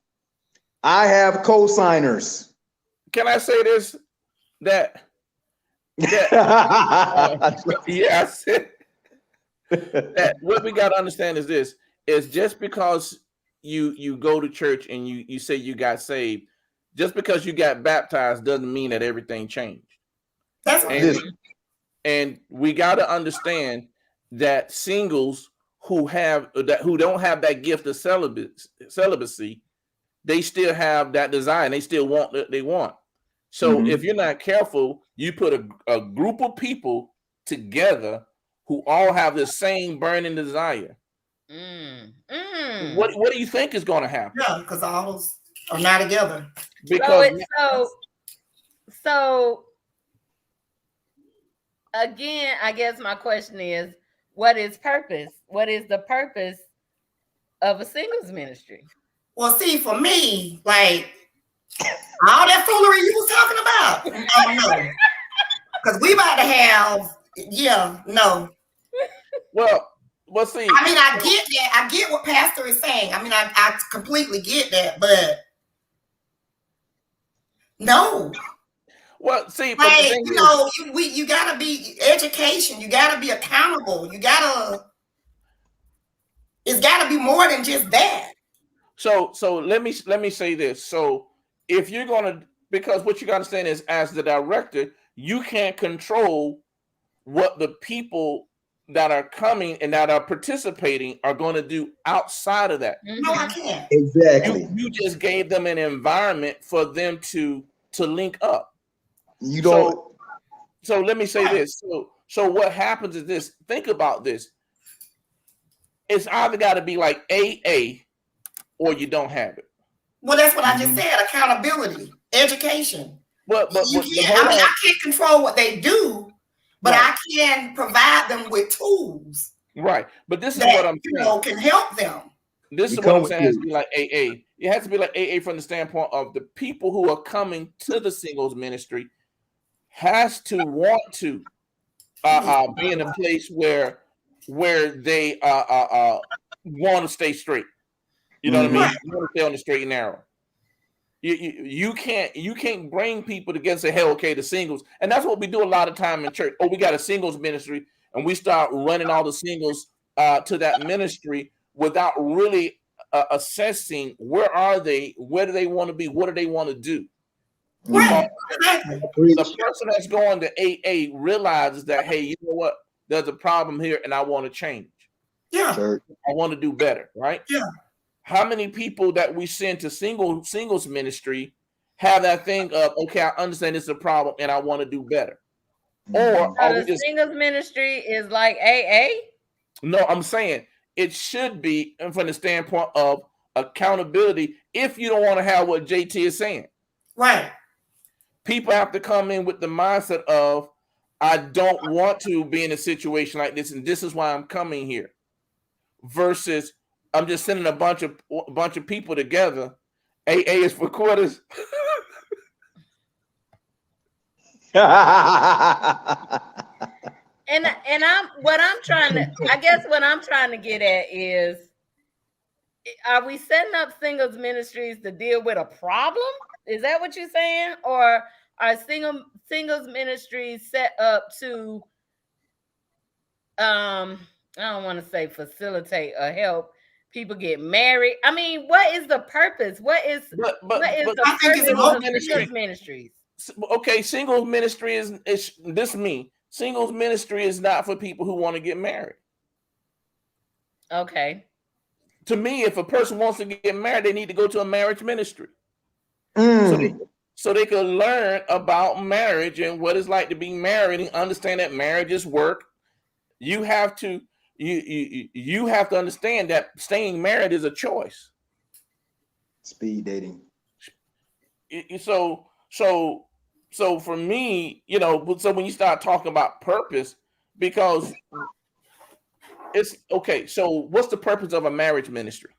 I have co-signers. Can I say this? That I said that what we got to understand is this: is just because you go to church and you say you got saved, just because you got baptized doesn't mean that everything changed. That's and we got to understand that singles who don't have that gift of celibacy, they still have that desire and they still want what they want. So if you're not careful, you put a group of people together who all have the same burning desire. What do you think is going to happen? Yeah, because all those are not together. Because so again, I guess my question is, what is purpose? What is the purpose of a singles ministry? Well, see, for me, like all that foolery you was talking about, I don't know. Because we about to have, no. Well, see. I mean, I get that. I get what Pastor is saying. I mean, I completely get that, but no. Well, see, but like, the thing is, you gotta be education. You gotta be accountable. It's gotta be more than just that. So let me say this. So if you're gonna, because what you gotta understand is, as the director, you can't control what the people that are coming and that are participating are going to do outside of that. No, I can't. Exactly. You just gave them an environment for them to link up. You don't. So let me say this. So what happens is this. Think about this. It's either got to be like AA or you don't have it. Well, that's what I just said. Accountability, education. I can't control what they do, but right. I can provide them with tools. Right. But this is what I'm saying. Can help them. This is what I'm saying. It has to be like AA. It has to be like AA from the standpoint of the people who are coming to the singles ministry has to want to be in a place where they want to stay straight. You know what I mean? You want to stay on the straight and narrow. You can't bring people together and say, hey, okay, the singles. And that's what we do a lot of time in church. Oh, we got a singles ministry, and we start running all the singles to that ministry without really assessing where are they, where do they want to be, what do they want to do. Right. The person that's going to AA realizes that, hey, you know what? There's a problem here, and I want to change. Yeah. I want to do better, right? Yeah. How many people that we send to singles ministry have that thing of, okay, I understand it's a problem and I want to do better? Or so the singles ministry is like AA? No, I'm saying it should be from the standpoint of accountability if you don't want to have what JT is saying. Right. People have to come in with the mindset of, I don't want to be in a situation like this, and this is why I'm coming here. Versus, I'm just sending a bunch of people together. AA is for quarters. And what I'm trying to get at is, are we setting up singles ministries to deal with a problem? Is that what you're saying? Or are singles ministries set up to I don't want to say facilitate or help people get married? I mean, what is the purpose? What is the purpose of singles ministries? Okay, singles ministry is this me. Singles ministry is not for people who want to get married. Okay. To me, if a person wants to get married, they need to go to a marriage ministry. So they can learn about marriage and what it's like to be married and understand that marriages work. You have to you have to understand that staying married is a choice. Speed dating. So for me, so when you start talking about purpose, because it's okay. So what's the purpose of a marriage ministry?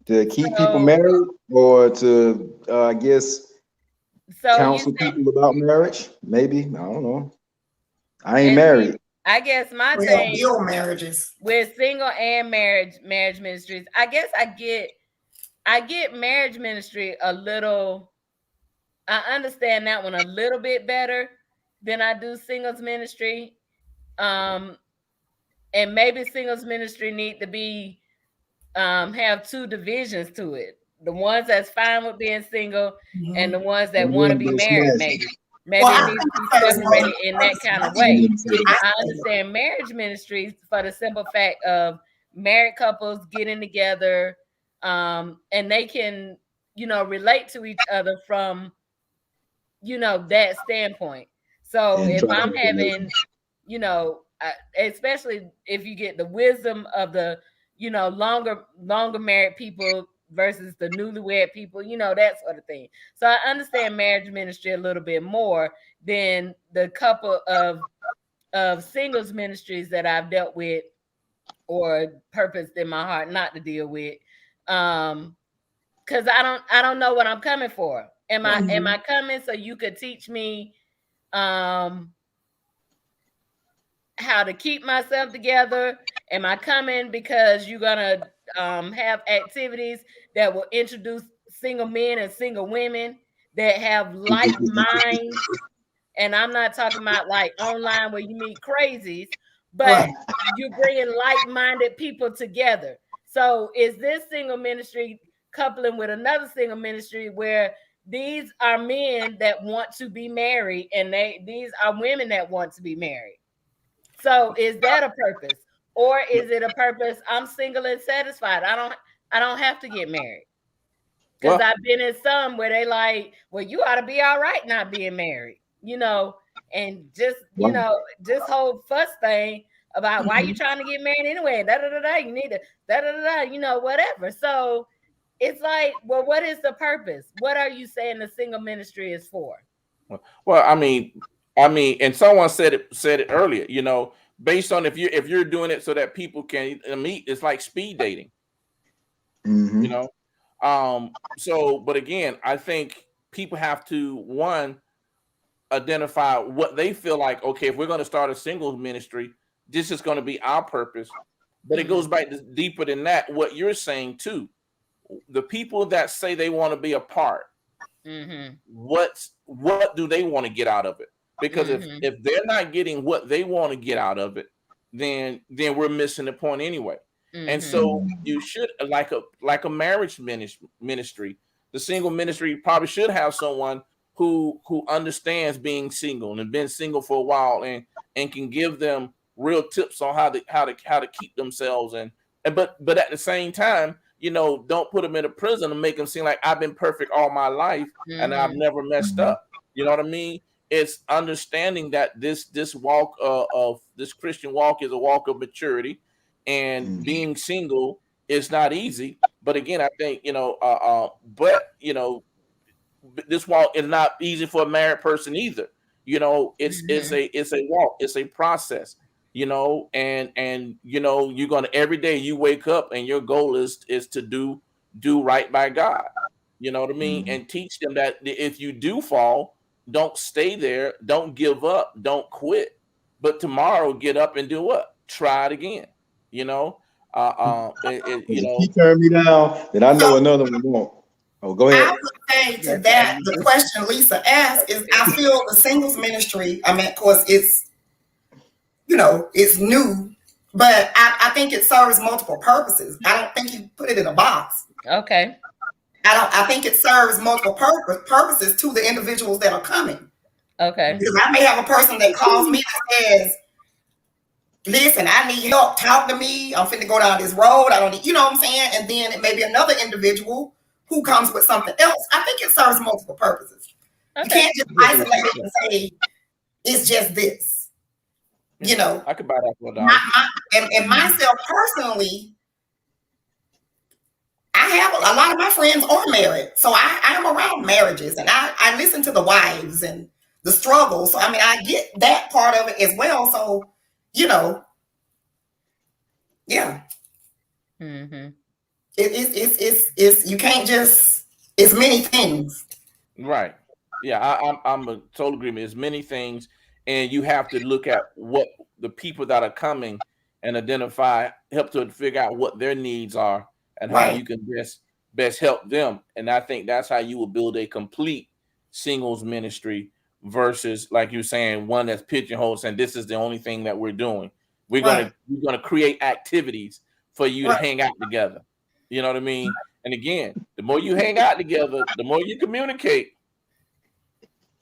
To keep people married, or to I guess counsel people about marriage? Maybe. I don't know. I ain't married. I guess my thing marriages with single and marriage ministries, I guess I get marriage ministry a little. I understand that one a little bit better than I do singles ministry. And maybe singles ministry need to be have two divisions to it. The ones that's fine with being single and the ones that want to be married, maybe it needs to be separated in that kind of way. I understand marriage ministries for the simple fact of married couples getting together and they can, relate to each other from, that standpoint. So if I'm having, especially if you get the wisdom of the, longer married people versus the newlywed people, that sort of thing. So I understand marriage ministry a little bit more than the couple of singles ministries that I've dealt with or purpose in my heart not to deal with. Because I don't know what I'm coming for. Am I coming so you could teach me how to keep myself together? Am I coming because you're gonna have activities that will introduce single men and single women that have like minds? And I'm not talking about like online where you meet crazies, but you're bringing like-minded people together. So is this single ministry coupling with another single ministry where these are men that want to be married and these are women that want to be married? So is that a purpose, or is it a purpose? I'm single and satisfied. I don't have to get married. Because I've been in some where they like, well, you ought to be all right not being married, and just this whole fuss thing about why you trying to get married anyway. You need to whatever. So it's like, well, what is the purpose? What are you saying the single ministry is for? Well, I mean, and someone said it earlier. Based on if you're doing it so that people can meet, it's like speed dating. So, but again, I think people have to one identify what they feel like. Okay, if we're going to start a singles ministry, this is going to be our purpose. But it goes back deeper than that. What you're saying too, the people that say they want to be a part, what do they want to get out of it? Because if they're not getting what they want to get out of it, then we're missing the point anyway. And so you should, like a marriage ministry, the single ministry probably should have someone who understands being single and been single for a while and can give them real tips on how to keep themselves but at the same time, don't put them in a prison and make them seem like I've been perfect all my life and I've never messed up. You know what I mean? It's understanding that this walk of this Christian walk is a walk of maturity. And being single is not easy, but again, I think this walk is not easy for a married person either. It's a walk, it's a process. And you're gonna every day you wake up and your goal is to do right by God. You know what I mean? And teach them that if you do fall, don't stay there, don't give up, don't quit, but tomorrow get up and do what? Try it again. He turned me down, then I know another one won't. Oh, go ahead. I would say to that, the question Lisa asked is, I feel the singles ministry, of course, it's new, but I think it serves multiple purposes. I don't think you put it in a box. Okay. I think it serves multiple purposes to the individuals that are coming. Okay. Because I may have a person that calls me and says, listen, I need help. Talk to me. I'm finna go down this road. I don't need, you know what I'm saying? And then it may be another individual who comes with something else. I think it serves multiple purposes. Okay. You can't just isolate it and say, it's just this. I could buy that for $1. And myself personally, I have a lot of my friends are married. So I am around marriages and I listen to the wives and the struggles. So, I get that part of it as well. So, yeah. It's you can't just, it's many things. Right. Yeah, I'm a total agreement. It's many things, and you have to look at what the people that are coming and help to figure out what their needs are and how you can best help them. And I think that's how you will build a complete singles ministry versus, like you were saying, one that's pigeonholed saying this is the only thing that we're doing. We're gonna create activities for you to hang out together. You know what I mean? And again, the more you hang out together, the more you communicate.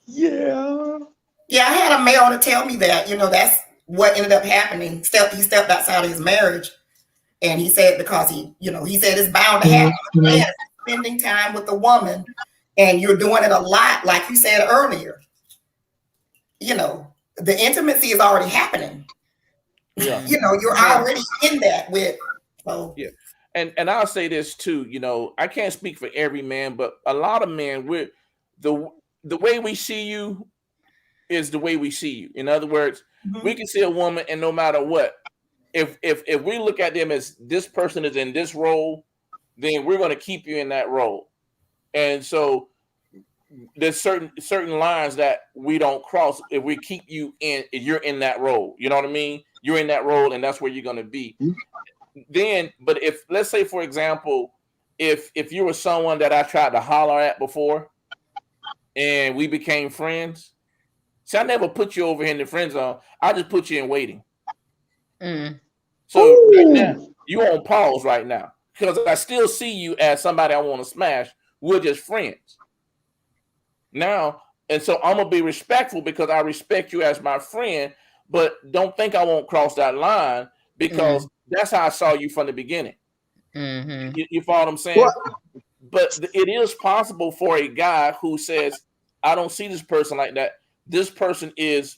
Yeah. Yeah, I had a male to tell me that, that's what ended up happening. He stepped outside of his marriage, and he said because he said it's bound to happen. Man, spending time with a woman, and you're doing it a lot, like you said earlier. The intimacy is already happening. Yeah. You're already in that with. So. Yeah. And I'll say this too, I can't speak for every man, but a lot of men, we're the way we see you is the way we see you. In other words, we can see a woman and no matter what, if we look at them as this person is in this role, then we're going to keep you in that role. And so there's certain lines that we don't cross if we keep you in. If you're in that role, you know what I mean? You're in that role, and that's where you're going to be. Then, but if, let's say, for example, if you were someone that I tried to holler at before, and we became friends, see, I never put you over here in the friend zone. I just put you in waiting. So right now, you on pause right now because I still see you as somebody I want to smash. We're just friends now, and so I'm gonna be respectful because I respect you as my friend. But don't think I won't cross that line because that's how I saw you from the beginning. You follow what I'm saying? What? But it is possible for a guy who says, "I don't see this person like that. This person is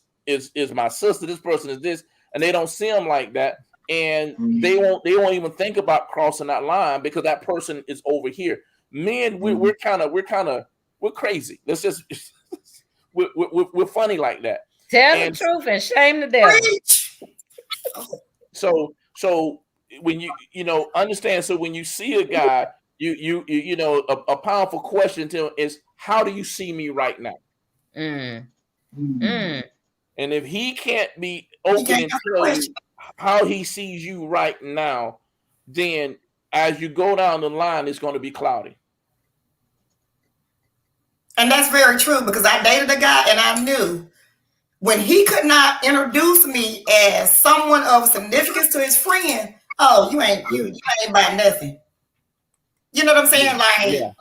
my sister. This person is this," and they don't see him like that, and they won't even think about crossing that line because that person is over here. Men, we're crazy. Let's just we're funny like that. Tell the truth and shame the devil. So when you understand, so when you see a guy, you know, a powerful question to him is, how do you see me right now? And if he can't be open and tell you how he sees you right now, then as you go down the line, it's going to be cloudy. And that's very true because I dated a guy and I knew when he could not introduce me as someone of significance to his friend, oh, you ain't about nothing. You know what I'm saying? Like,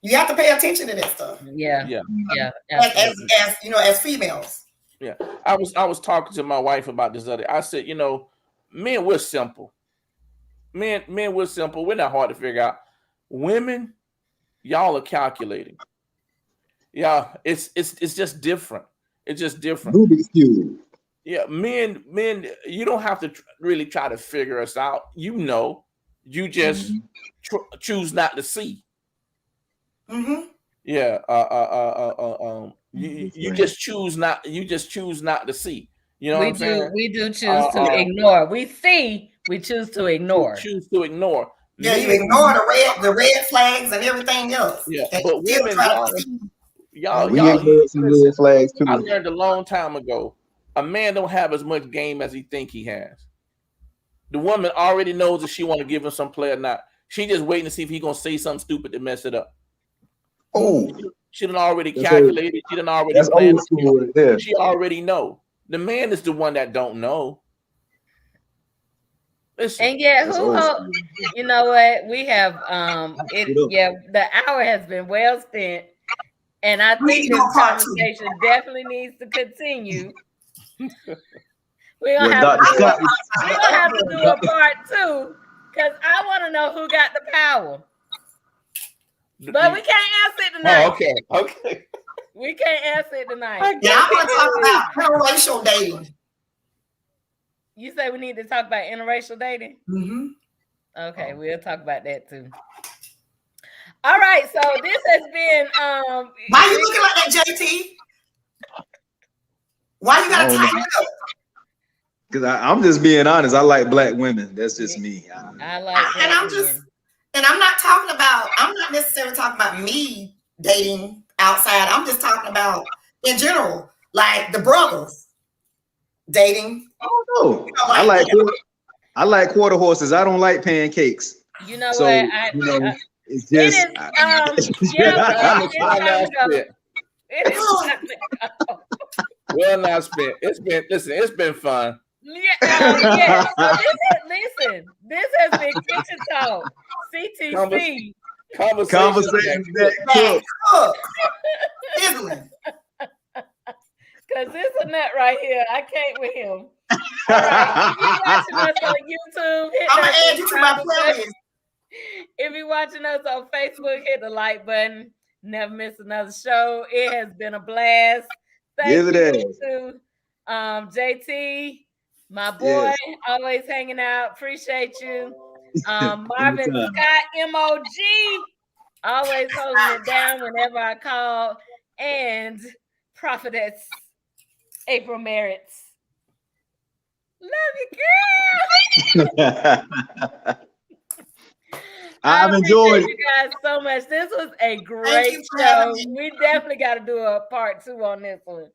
you have to pay attention to that stuff. Yeah. As you know, as females. Yeah. I was talking to my wife about this other. I said, you know, men, we're simple. Men, we're simple. We're not hard to figure out. Women, y'all are calculating. Yeah, it's just different. It's just different. Rubik's Cube. Yeah, men, you don't have to really try to figure us out. You know, you just choose not to see. Yeah. You just choose not. You just choose not to see. You know what I'm saying? We do choose to ignore. We see. We choose to ignore. We choose to ignore. Yeah, you ignore the red flags and everything else. Yeah, but women, y'all some red flags too. I learned a long time ago. A man don't have as much game as he think he has. The woman already knows if she want to give him some play or not. She just waiting to see if he gonna say something stupid to mess it up. Oh, she done already calculated. She done already planned. She already know. The man is the one that don't know. Listen, and yet, you know what? We have the hour has been well spent, and I think this conversation definitely needs to continue. We're gonna have to do a part 2 because I want to know who got the power. But we can't answer it tonight. Oh, okay. We can't answer it tonight. Yeah, I want to talk about interracial dating. You say we need to talk about interracial dating? Okay, we'll talk about that too. All right, so this has been why are you looking like that, JT? Why you gotta tighten up? Because I'm just being honest. I like black women. That's just me. I like and I'm not necessarily talking about me dating outside. I'm just talking about in general, like the brothers dating. Oh no, I like quarter horses. I don't like pancakes. You know what? It's just well now spent. It's been fun. Yeah. So this has been Kitchen Talk. CTC. Conversations that cook. Because this a nut right here. I can't with him. All right. If you're watching us on YouTube, I'm going to add you to my playlist. If you're watching us on Facebook, hit the like button. Never miss another show. It has been a blast. Thank you to JT, my boy, always hanging out. Appreciate you. Marvin Scott, MOG, always holding it down whenever I call. And Prophetess Aprell Merritt. Love you, girl. I've I enjoyed appreciate you guys so much. This was a great Thank you for show. having me. We definitely got to do a part 2 on this one.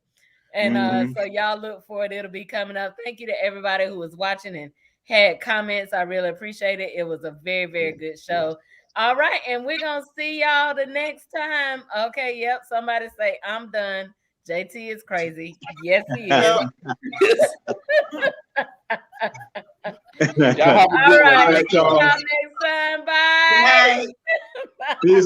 And so y'all look for it. It'll be coming up. Thank you to everybody who was watching and had comments. I really appreciate it. It was a very, very good show. All right. And we're going to see y'all the next time. Okay. Yep. Somebody say, I'm done. JT is crazy. Yes, he is. Y'all have a All good right. one. See y'all next time. Bye. Bye. Bye. Peace